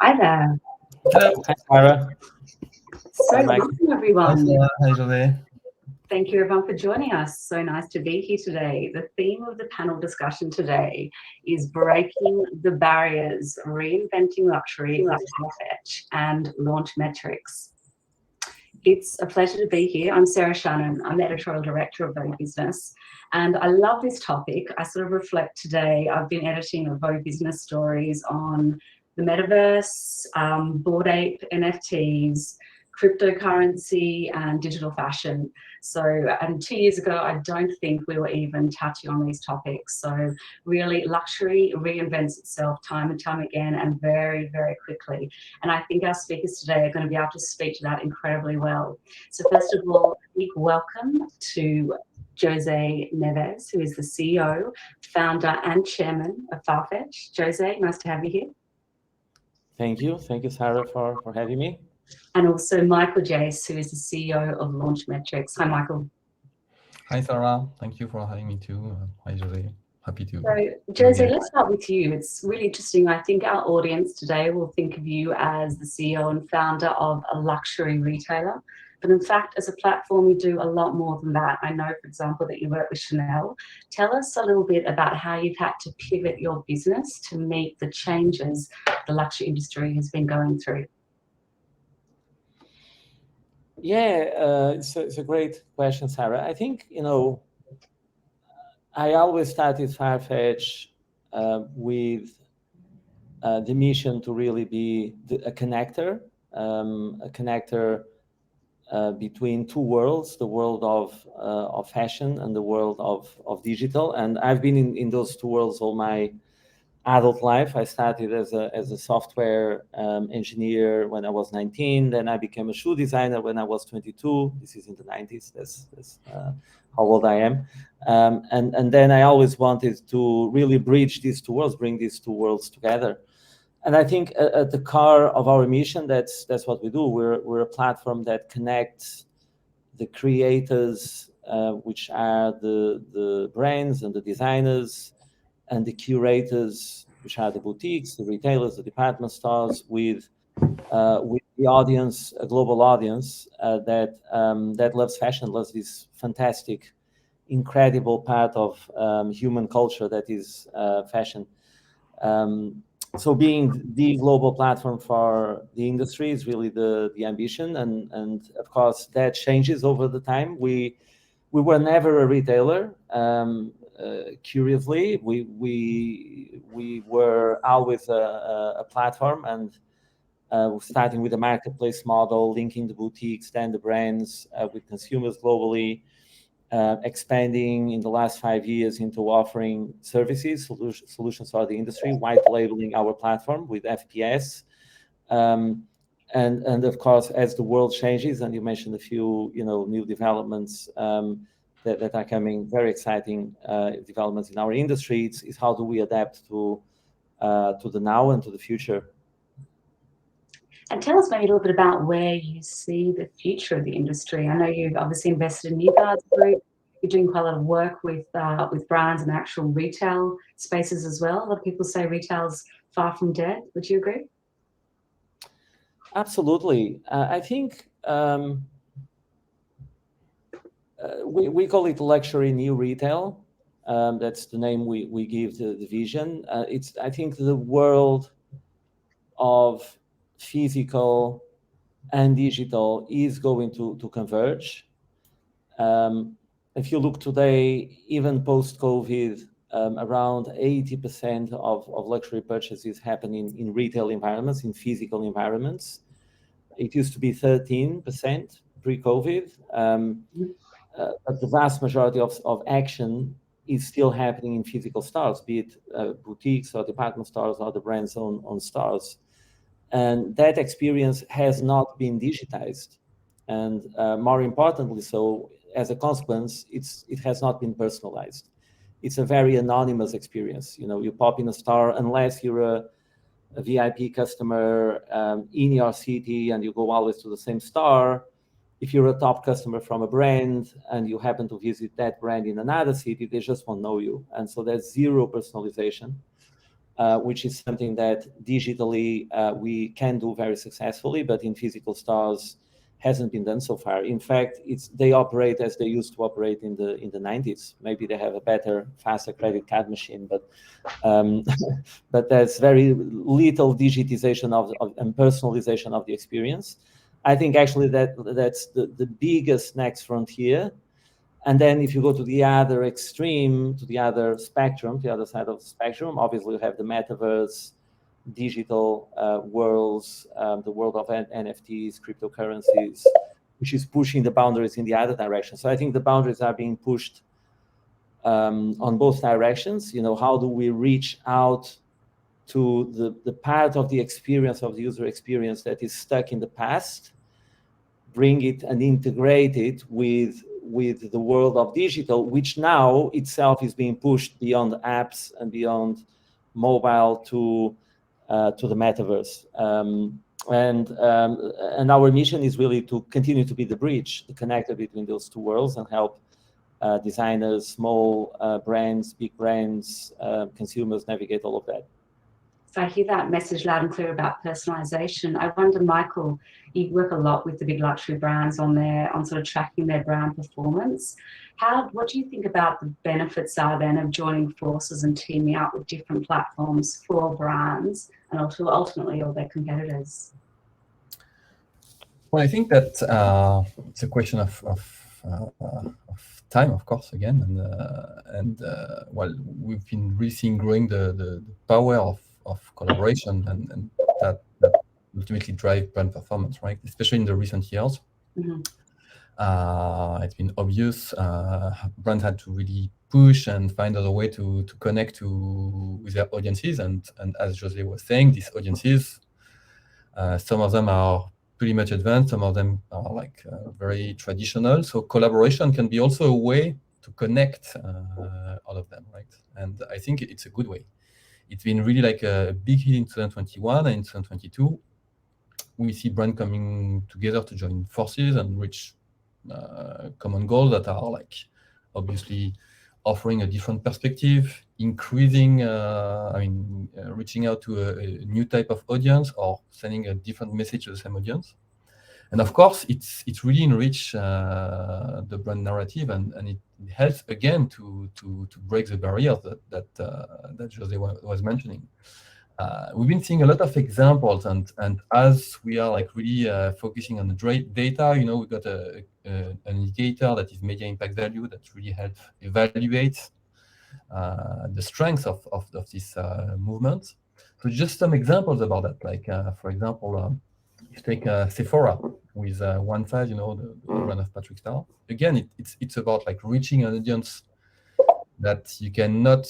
Hi there. Hello. Hi, Sarah. So Hi, Mike. welcome Hi, everyone. Sarah. Hi, José. Thank you everyone for joining us. So nice to be here today. The theme of the panel discussion today is breaking the barriers, reinventing luxury with Farfetch and Launchmetrics. It's a pleasure to be here. I'm Sarah Shannon. I'm the editorial director of Vogue Business, and I love this topic. I sort of reflect today. I've been editing a Vogue Business stories on the metaverse, Bored Ape, NFTs, cryptocurrency, and digital fashion. So, and 2 years ago, I don't think we were even touching on these topics. So, really, luxury reinvents itself time and time again, and very, very quickly. And I think our speakers today are going to be able to speak to that incredibly well. So first of all, a big welcome to José Neves, who is the CEO, founder and chairman of Farfetch. José, nice to have you here. Thank you. Thank you, Sarah, for having me. And also Michael Jace, who is the CEO of Launchmetrics. Hi, Michael. Hi, Sarah. Thank you for having me too. Hi, José. Happy to So, be José, here. let's start with you. It's really interesting. I think our audience today will think of you as the CEO and founder of a luxury retailer. But in fact, as a platform, you do a lot more than that. I know, for example, that you work with Chanel. Tell us a little bit about how you've had to pivot your business to meet the changes the luxury industry has been going through. Yeah, it's a great question, Sarah. I think, I always started Farfetch with the mission to really be a connector between two worlds, the world of fashion and the world of digital. And I've been in those two worlds all my adult life. I started as a software engineer when I was 19. Then I became a shoe designer when I was 22. This is in the 90s. That's how old I am. And then I always wanted to really bridge these two worlds, bring these two worlds together. And I think at the core of our mission, that's what we do. We're a platform that connects the creators, which are the brands and the designers, and the curators, which are the boutiques, the retailers, the department stores, with the audience, a global audience that loves fashion, loves this fantastic, incredible part of human culture that is fashion. So being the global platform for the industry is really the ambition, and of course that changes over the time. We were never a retailer. Curiously, we were always a platform, and starting with a marketplace model, linking the boutiques, then the brands with consumers globally, expanding in the last 5 years into offering services, solutions for the industry, white labeling our platform with FPS. And of course, as the world changes, and you mentioned a few new developments that are coming, very exciting developments in our industry. It's how do we adapt to the now and to the future. And tell us maybe a little bit about where you see the future of the industry. I know you've obviously invested in New Guards Group. You're doing quite a lot of work with brands and actual retail spaces as well. A lot of people say retail's far from dead. Would you agree? Absolutely. I think we call it luxury new retail. That's the name we give the vision. I think the world of physical and digital is going to converge. If you look today, even post-COVID, around 80% of luxury purchases happen in retail environments, in physical environments. It used to be 13% pre-COVID. But the vast majority of action is still happening in physical stores, be it boutiques or department stores or the brand's own stores. And that experience has not been digitized. And more importantly, so as a consequence, it has not been personalized. It's a very anonymous experience. You pop in a store, unless you're a VIP customer in your city and you go always to the same store. If you're a top customer from a brand and you happen to visit that brand in another city, they just won't know you. And so there's zero personalization. which is something that digitally we can do very successfully, but in physical stores hasn't been done so far. In fact, they operate as they used to operate in the 90s. Maybe they have a better, faster credit card machine, but but there's very little digitization and personalization of the experience. I think actually that's the biggest next frontier. And then if you go to the other extreme, to the other spectrum, the other side of the spectrum, obviously you have the metaverse, digital worlds, the world of NFTs, cryptocurrencies, which is pushing the boundaries in the other direction. So I think the boundaries are being pushed on both directions. You know, how do we reach out to the part of the experience, of the user experience, that is stuck in the past, bring it and integrate it with the world of digital, which now itself is being pushed beyond apps and beyond mobile to the metaverse. And our mission is really to continue to be the bridge, the connector between those two worlds, and help designers, small brands, big brands, consumers navigate all of that. So I hear that message loud and clear about personalization. I wonder, Michael, you work a lot with the big luxury brands on sort of tracking their brand performance. What do you think about the benefits are then of joining forces and teaming up with different platforms for brands and also ultimately all their competitors? Well, I think that it's a question of time, of course, again, and well, we've been really seeing growing the power of collaboration and that ultimately drive brand performance, right? Especially in the recent years. Mm-hmm. It's been obvious brands had to really push and find other way to connect with their audiences, and as José was saying, these audiences, some of them are pretty much advanced, some of them are like very traditional. So collaboration can be also a way to connect all of them, right? And I think it's a good way. It's been really like a big hit in 2021 and in 2022. We see brands coming together to join forces and reach common goals that are like obviously offering a different perspective, increasing, reaching out to a new type of audience or sending a different message to the same audience. And of course, it's really enrich the brand narrative, and it helps again to break the barriers that José was mentioning. We've been seeing a lot of examples, and as we are like really focusing on the data, you know, we've got an indicator that is media impact value that really helps evaluate the strength of this movement. So just some examples about that, like for example, if you take Sephora with one side, you know, the brand of Patrick Star. Again, it's about like reaching an audience that you cannot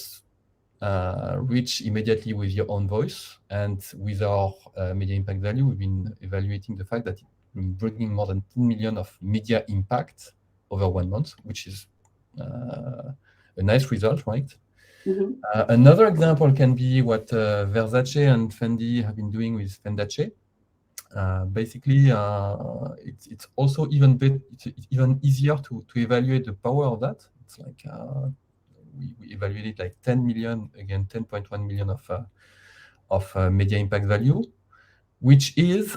reach immediately with your own voice. And with our media impact value, we've been evaluating the fact that it's bringing more than 10 million of media impact over 1 month, which is a nice result, right? Mm-hmm. Another example can be what Versace and Fendi have been doing with Fendace. Basically, it's also even easier to evaluate the power of that. It's like we evaluated like 10 million, again 10.1 million of media impact value, which is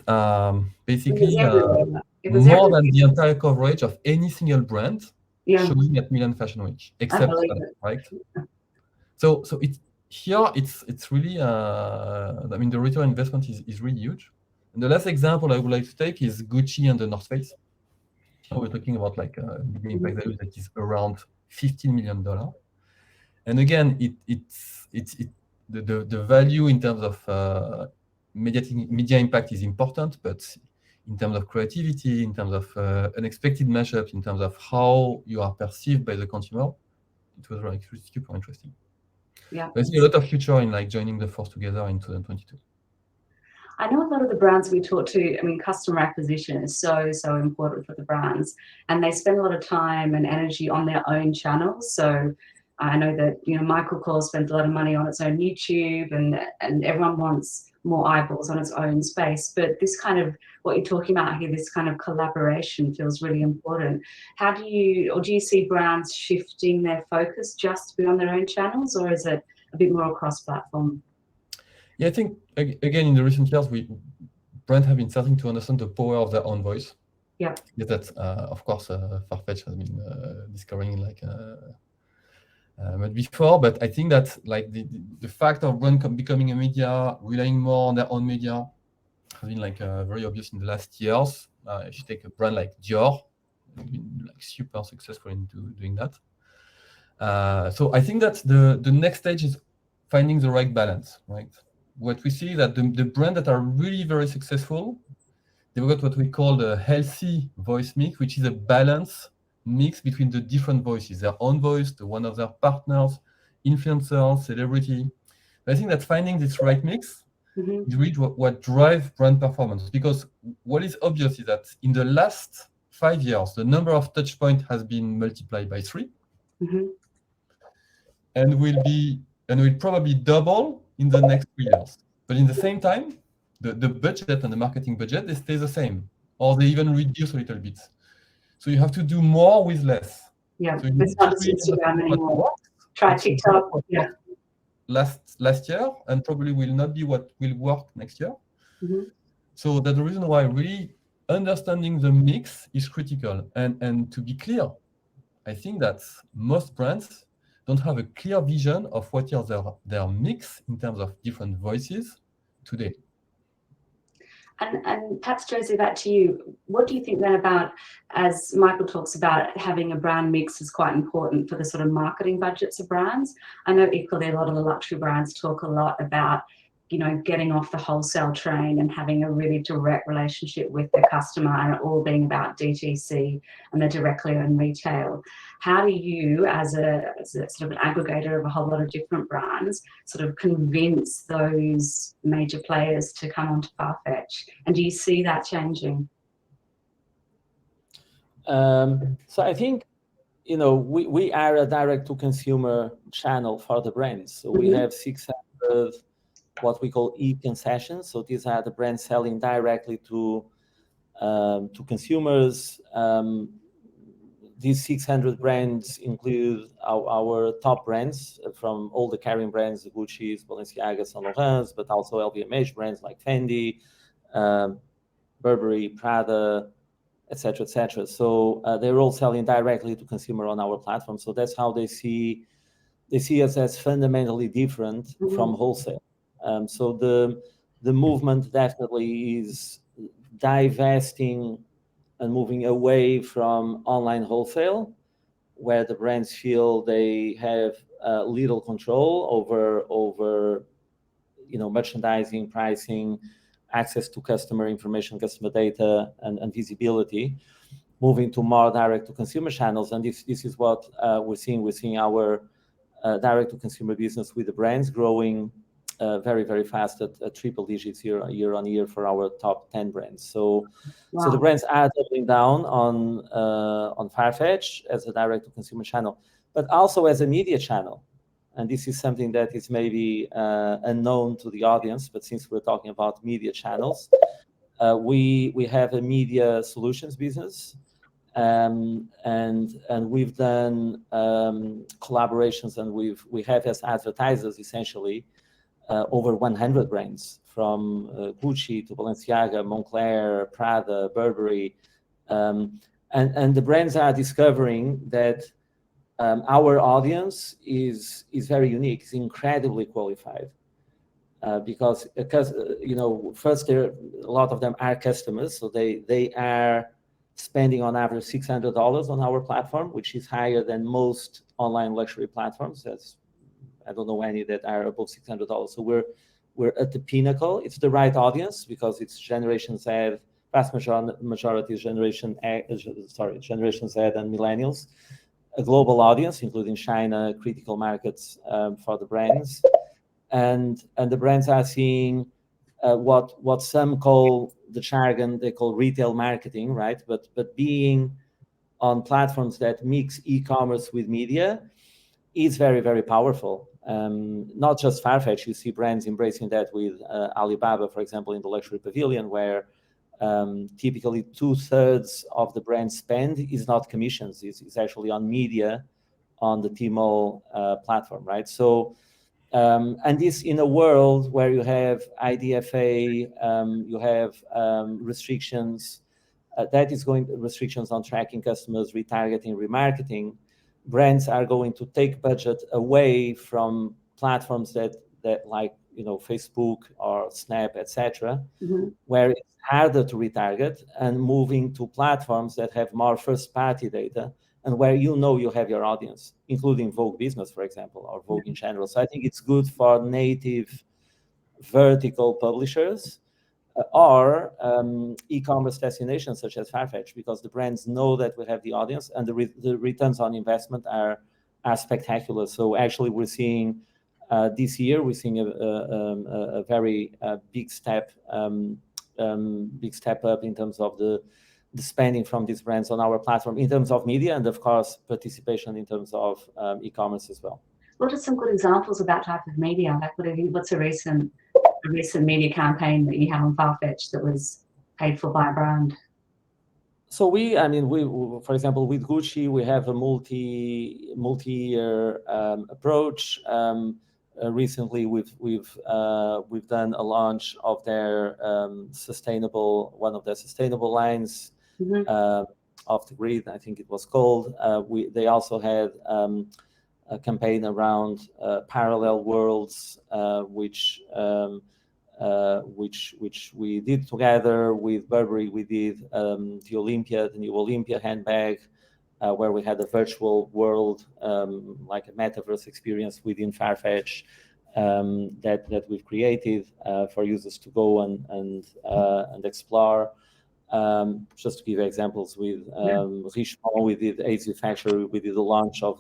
basically more than the entire coverage of any single brand showing at Milan Fashion Week, except right. So it's really I mean the return on investment is really huge. And the last example I would like to take is Gucci and the North Face. So we're talking about like a media impact value that is around $15 million. And again, the value in terms of media impact is important, but in terms of creativity, in terms of unexpected mashups, in terms of how you are perceived by the consumer, it was like super interesting. Yeah, I see a lot of future in like joining the force together in 2022. I know a lot of the brands we talk to, I mean, customer acquisition is so important for the brands, and they spend a lot of time and energy on their own channels. So I know that, you know, Michael Kors spends a lot of money on its own YouTube, and everyone wants more eyeballs on its own space. But this kind of, what you're talking about here, this kind of collaboration feels really important. How do you see brands shifting their focus just beyond their own channels, or is it a bit more across platform? Yeah, I think again in the recent years, brands have been starting to understand the power of their own voice. Yeah. Yeah, that of course Farfetch has been discovering like but before. But I think that like the fact of brand becoming a media, relying more on their own media, has been like very obvious in the last years. If you take a brand like Dior, been like super successful into doing that. So I think that the next stage is finding the right balance, right? What we see that the brands that are really very successful, they've got what we call the healthy voice mix, which is a balance mix between the different voices, their own voice, the one of their partners, influencers, celebrity. I think that finding this right mix is really what drives brand performance. Because what is obvious is that in the last 5 years, the number of touch points has been multiplied by 3. And will probably double in the next 3 years. But in the same time, the budget and the marketing budget, they stay the same, or they even reduce a little bit. So you have to do more with less. Yeah, so you it's not just Instagram anymore. Try TikTok. Yeah. Last year, and probably will not be what will work next year. So that's the reason why really understanding the mix is critical. And to be clear, I think that most brands don't have a clear vision of what is their mix in terms of different voices today. And perhaps, José, back to you. What do you think then about, as Michael talks about, having a brand mix is quite important for the sort of marketing budgets of brands? I know equally a lot of the luxury brands talk a lot about, getting off the wholesale train and having a really direct relationship with the customer, and it all being about DTC and the directly owned retail. How do you, as a sort of an aggregator of a whole lot of different brands, sort of convince those major players to come onto Farfetch? And do you see that changing? So I think, we are a direct-to-consumer channel for the brands. So we have 600 what we call e-concessions. So these are the brands selling directly to consumers. These 600 brands include our top brands from all the carrying brands, Gucci's, Balenciaga, Saint Laurent's, but also LVMH brands like Fendi, Burberry, Prada, etc., etc. So they're all selling directly to consumer on our platform. So that's how they see us as fundamentally different from wholesale. So the movement definitely is divesting and moving away from online wholesale, where the brands feel they have little control over merchandising, pricing, access to customer information, customer data, and visibility, moving to more direct-to-consumer channels. And this is what we're seeing. We're seeing our direct-to-consumer business with the brands growing very, very fast at triple digits year on year for our top 10 brands. So the brands are doubling down on Farfetch as a direct-to-consumer channel, but also as a media channel. And this is something that is maybe unknown to the audience, but since we're talking about media channels, we have a media solutions business, and we've done collaborations, and we have as advertisers essentially over 100 brands, from Gucci to Balenciaga, Moncler, Prada, Burberry, and the brands are discovering that our audience is very unique, is incredibly qualified, because first, a lot of them are customers, so they are spending on average $600 on our platform, which is higher than most online luxury platforms. I don't know any that are above $600. So we're at the pinnacle. It's the right audience because it's Generation Z. Vast majority is Generation Z and millennials. A global audience, including China, critical markets for the brands, and the brands are seeing what some call the jargon they call retail marketing, right? But being on platforms that mix e-commerce with media is very, very powerful. Not just Farfetch, you see brands embracing that with Alibaba, for example, in the luxury pavilion, where typically 2/3 of the brand spend is not commissions, it's actually on media on the Tmall platform, right? So And this in a world where you have IDFA, you have restrictions, restrictions on tracking customers, retargeting, remarketing. Brands are going to take budget away from platforms that like Facebook or Snap, etc., where it's harder to retarget, and moving to platforms that have more first-party data and where you have your audience, including Vogue Business, for example, or Vogue in general. So I think it's good for native vertical publishers or e-commerce destinations such as Farfetch, because the brands know that we have the audience, and the returns on investment are spectacular. So actually, we're seeing this year a very big step up in terms of the spending from these brands on our platform in terms of media, and of course participation in terms of e-commerce as well. What are some good examples of that type of media? Like, what's a recent media campaign that you have on Farfetch that was paid for by a brand? So we, for example, with Gucci, we have a multi-year approach. Recently, we've done a launch of their one of their sustainable lines, Off the Grid, I think it was called. They also had a campaign around parallel worlds, which we did together with Burberry. We did the new Olympia handbag, where we had a virtual world, like a metaverse experience within Farfetch, that we've created for users to go and explore. Just to give examples, with Richemont, we did AZ Factory, we did the launch of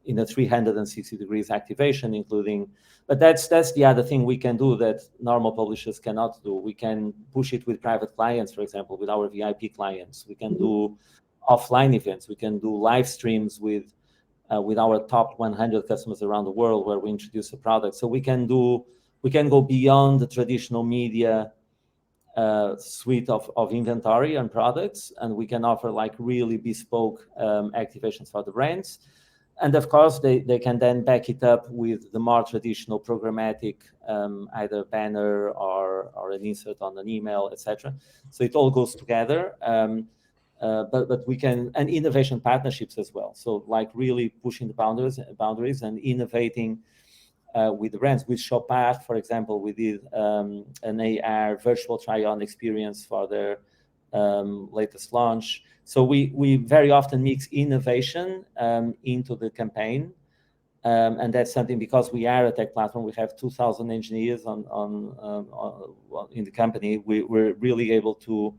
in a 360 degrees activation, including, but that's the other thing we can do that normal publishers cannot do. We can push it with private clients, for example, with our VIP clients. We can do offline events. We can do live streams with our top 100 customers around the world, where we introduce a product. So we can go beyond the traditional media suite of inventory and products, and we can offer like really bespoke activations for the brands. And of course, they can then back it up with the more traditional programmatic, either banner or an insert on an email, etc. So it all goes together. But we can, and innovation partnerships as well. So like really pushing the boundaries and innovating with the brands. With Chopard, for example, we did an AR virtual try-on experience for their latest launch. So we very often mix innovation into the campaign, and that's something, because we are a tech platform. We have 2,000 engineers in the company. We're really able to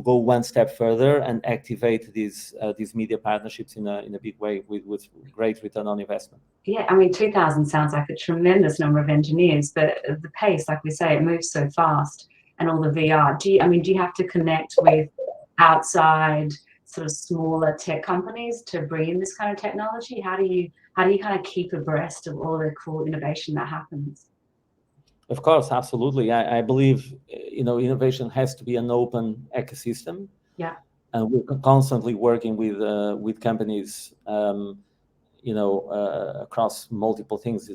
go one step further and activate these media partnerships in a big way with great return on investment. Yeah, 2,000 sounds like a tremendous number of engineers, but the pace, like we say, it moves so fast, and all the VR. Do you have to connect with outside sort of smaller tech companies to bring in this kind of technology? How do you kind of keep abreast of all the cool innovation that happens? Of course, absolutely. I believe innovation has to be an open ecosystem. Yeah. And we're constantly working with companies, across multiple things,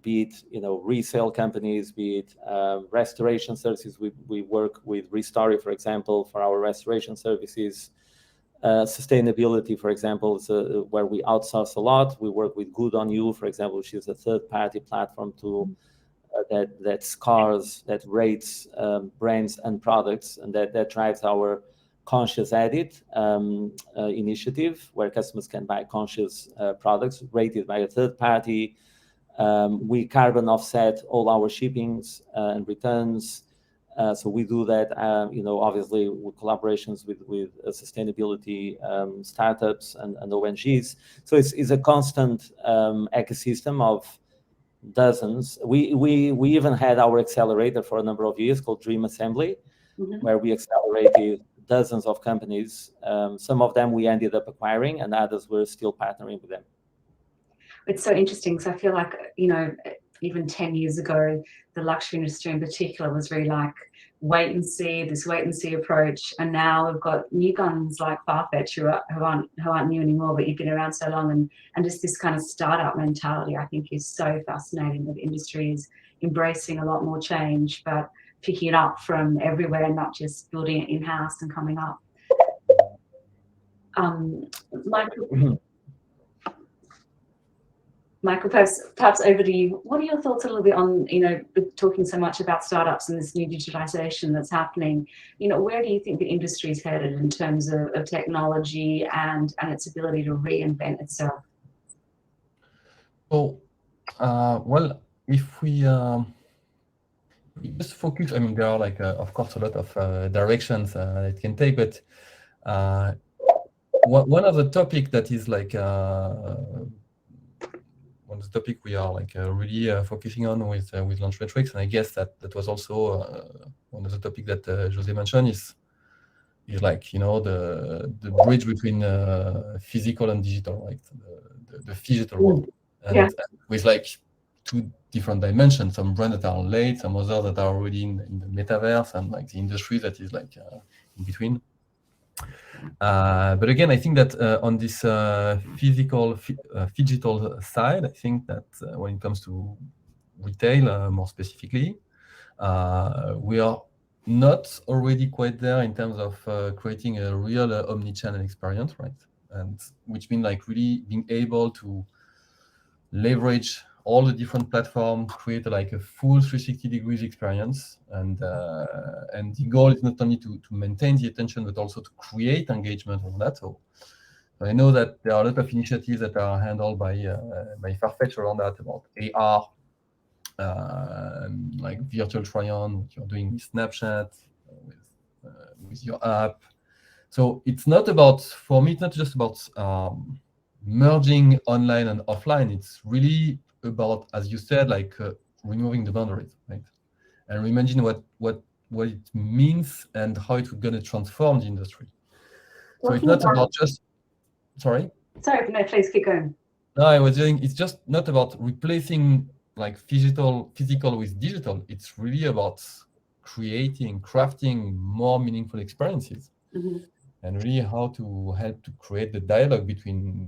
be it resale companies, be it restoration services. We work with Restory, for example, for our restoration services. Sustainability, for example, is where we outsource a lot. We work with Good on You, for example, which is a third-party platform that scores, that rates brands and products, and that drives our Conscious Edit initiative, where customers can buy conscious products rated by a third party. We carbon offset all our shippings and returns. So we do that, obviously with collaborations with sustainability startups and ONGs. So it's a constant ecosystem of dozens. We even had our accelerator for a number of years called Dream Assembly, where we accelerated dozens of companies. Some of them we ended up acquiring, and others we're still partnering with them. It's so interesting, because I feel like, even 10 years ago, the luxury industry in particular was very like wait and see approach, and now we've got new guns like Farfetch who aren't new anymore, but you've been around so long, and just this kind of startup mentality I think is so fascinating. That the industry is embracing a lot more change, but picking it up from everywhere, not just building it in-house and coming up. Michael, perhaps over to you. What are your thoughts a little bit on, talking so much about startups and this new digitization that's happening? Where do you think the industry is headed in terms of technology and its ability to reinvent itself? So, well, if we just focus, there are of course, a lot of directions it can take, but one of the topic that is one of the topic we are really focusing on with Launchmetrics, and I guess that was also one of the topic that José mentioned is the bridge between physical and digital, right? The phygital world, and with two different dimensions. Some brands that are late, some others that are already in the metaverse, and the industry that is in between. But again, I think that on this physical, phygital side, I think that when it comes to retail, more specifically, we are not already quite there in terms of creating a real omni-channel experience, right? And which means really being able to leverage all the different platforms, create a full 360 degrees experience, and the goal is not only to maintain the attention, but also to create engagement on that. So I know that there are a lot of initiatives that are handled by Farfetch around that, about AR, virtual try-on, what you're doing with Snapchat, with your app. So it's not about, for me, it's not just about merging online and offline. It's really about, as you said, removing the boundaries, right? And imagine what it means and how it's going to transform the industry. So it's not about just, sorry, no, please keep going. No, I was saying it's just not about replacing physical with digital. It's really about crafting more meaningful experiences. Mm-hmm. And really how to help to create the dialogue between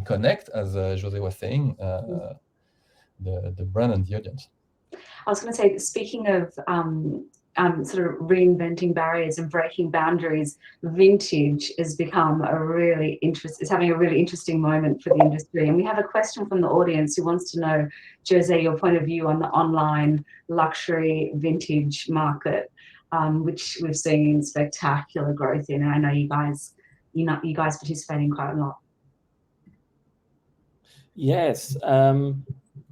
connect, as José was saying, the brand and the audience. I was going to say, speaking of sort of reinventing barriers and breaking boundaries, vintage has become is having a really interesting moment for the industry. And we have a question from the audience who wants to know, José, your point of view on the online luxury vintage market, which we've seen spectacular growth in. And I know you guys participate in quite a lot. Yes.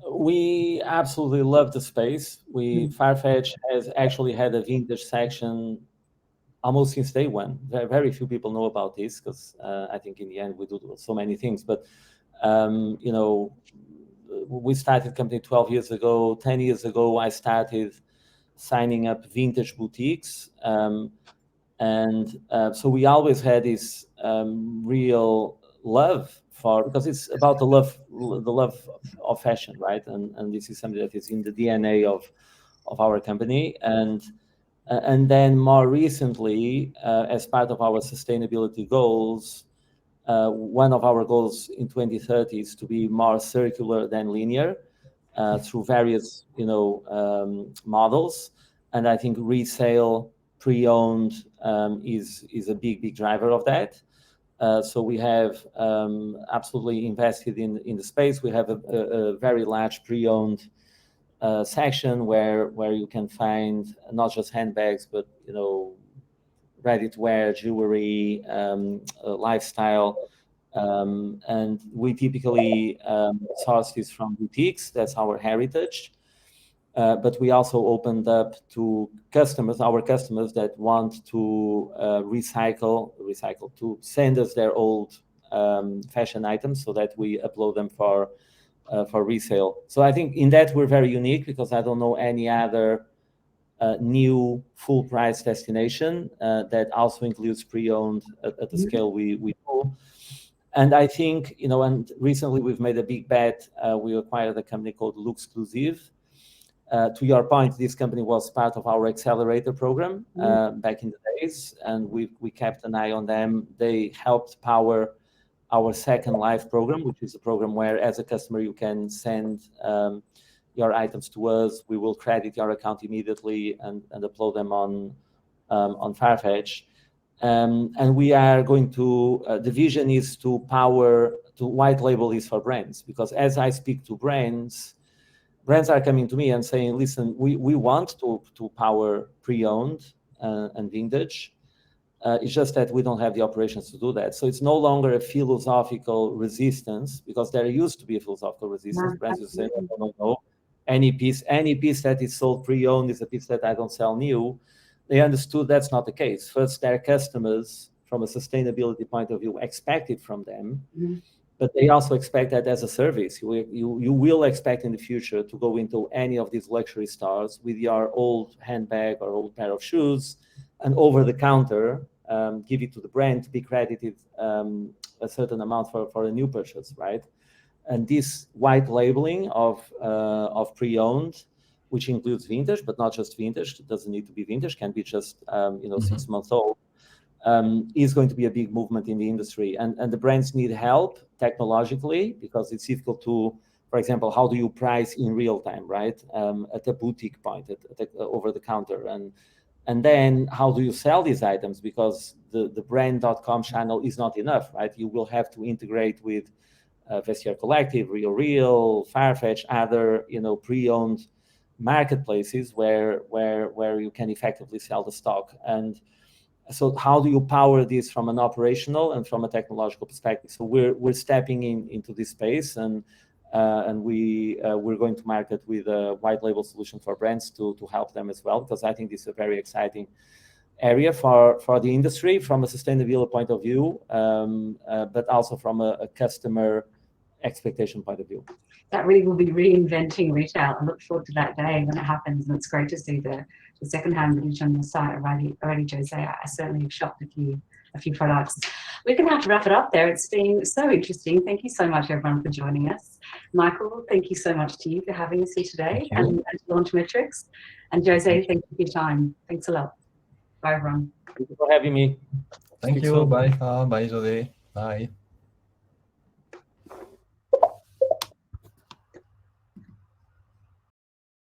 We absolutely love the space. Farfetch has actually had a vintage section almost since day one. Very few people know about this because I think in the end we do so many things. But we started the company 12 years ago. 10 years ago, I started signing up vintage boutiques, and so we always had this real love because it's about the love of fashion, right? And this is something that is in the DNA of our company. And then more recently, as part of our sustainability goals, one of our goals in 2030 is to be more circular than linear through various models. And I think resale, pre-owned is a big driver of that. So we have absolutely invested in the space. We have a very large pre-owned section where you can find not just handbags, but ready-to-wear jewelry, lifestyle, and we typically source this from boutiques. That's our heritage. But we also opened up to our customers that want to recycle, to send us their old fashion items so that we upload them for resale. So I think in that we're very unique because I don't know any other new full price destination that also includes pre-owned at the scale we do. And I think, and recently we've made a big bet. We acquired a company called L'Exclusive, To your point, this company was part of our accelerator program back in the days, and we kept an eye on them. They helped power our second live program, which is a program where, as a customer, you can send your items to us. We will credit your account immediately and upload them on Farfetch. And we are going to, the vision is to white label this for brands, because as I speak to brands are coming to me and saying, listen, we want to power pre-owned and vintage. It's just that we don't have the operations to do that. So it's no longer a philosophical resistance, because there used to be a philosophical resistance. Brands used to say, no. Any piece that is sold pre-owned is a piece that I don't sell new. They understood that's not the case. First, their customers, from a sustainability point of view, expect it from them, but they also expect that as a service. You will expect in the future to go into any of these luxury stores with your old handbag or old pair of shoes, and over the counter, give it to the brand to be credited a certain amount for a new purchase, right? And this white labeling of pre-owned, which includes vintage, but not just vintage. It doesn't need to be vintage; can be just 6 months old. Is going to be a big movement in the industry, and the brands need help technologically, because it's difficult to, for example, how do you price in real time, right? At a boutique point, over the counter, and then how do you sell these items? Because the brand.com channel is not enough, right? You will have to integrate with Vestiaire Collective, Real, Farfetch, other pre-owned marketplaces where you can effectively sell the stock. And so how do you power this from an operational and from a technological perspective? So we're stepping into this space, and we're going to market with a white label solution for brands to help them as well, because I think this is a very exciting area for the industry from a sustainability point of view, but also from a customer expectation point of view. That really will be reinventing retail. I look forward to that day when it happens, and it's great to see the secondhand vintage on your site already, José. I certainly have shopped a few products. We're going to have to wrap it up there. It's been so interesting. Thank you so much, everyone, for joining us. Michael, thank you so much to you for having us here today, and Launchmetrics. And José, thank you for your time. Thanks a lot. Bye, everyone. Thank you for having me. Thank you. Bye, José. Bye.